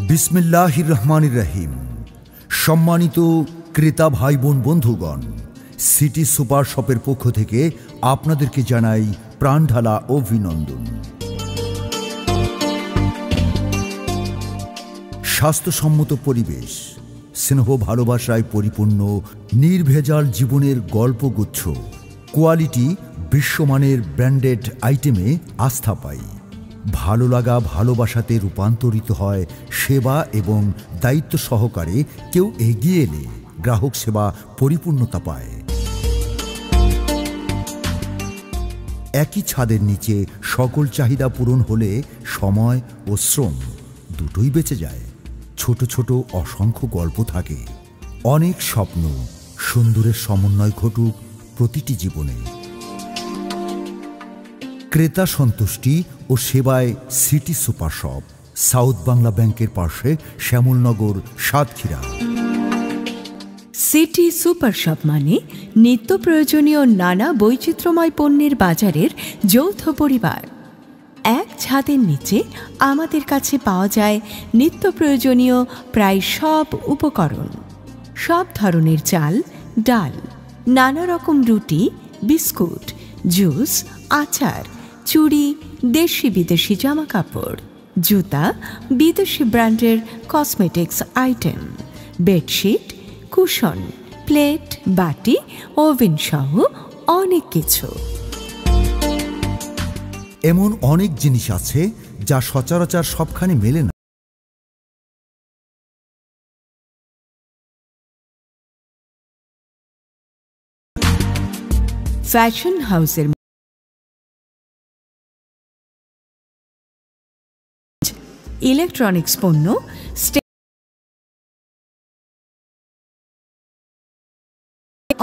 বিসমিল্লাহির রহমানির রহিম। সম্মানিত ক্রেতা ভাই বোন বন্ধুগণ, সিটি সুপার শপের পক্ষ থেকে আপনাদেরকে জানাই প্রাণঢালা অভিনন্দন। স্বাস্থ্যসম্মত পরিবেশ, স্নেহ ভালোবাসায় পরিপূর্ণ নির্ভেজাল জীবনের গল্পগুচ্ছ, কোয়ালিটি বিশ্বমানের ব্র্যান্ডেড আইটেমে আস্থা পাই। ভালো লাগা ভালোবাসাতে রূপান্তরিত হয় সেবা এবং দায়িত্ব সহকারে। কেউ এগিয়ে এলে গ্রাহক সেবা পরিপূর্ণতা পায়। একই ছাদের নিচে সকল চাহিদা পূরণ হলে সময় ও শ্রম দুটোই বেঁচে যায়। ছোট ছোট অসংখ্য গল্প থাকে, অনেক স্বপ্ন, সুন্দরের সমন্বয় ঘটুক প্রতিটি জীবনে। ক্রেতা সন্তুষ্টি ও সেবায় city super shop, south Bangla ব্যাংকের পাশে, শ্যামলনগর, সাতক্ষীরা। সিটি সুপার শপ মানে নিত্য প্রয়োজনীয় নানা বৈচিত্র্যময় পণ্যের বাজারের যৌথ পরিবার। এক ছাদের নিচে আমাদের কাছে পাওয়া যায় নিত্য প্রয়োজনীয় প্রায় সব উপকরণ, সব ধরনের চাল, ডাল, নানা রকম রুটি, বিস্কুট, জুস, আচার, চুড়ি, দেশি বিদেশি জামা কাপড়, জুতা, বিদেশি ব্র্যান্ডের cosmetics item, bedsheet, cushion, plate, বাটি, ওভেন সহ অনেক কিছু। এমন অনেক জিনিস আছে যা সচরাচর সবখানে মেলে না। ফ্যাশন হাউসের ইলেকট্রনিক্স পণ্য,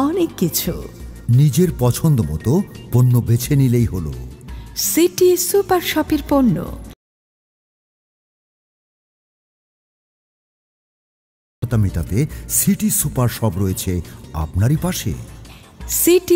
অনেক কিছু। নিজের পছন্দ মতো পণ্য বেছে নিলেই হলো। সিটি সুপার শপের পণ্য মেটাতে সিটি সুপার শপ রয়েছে আপনারই পাশে। সিটি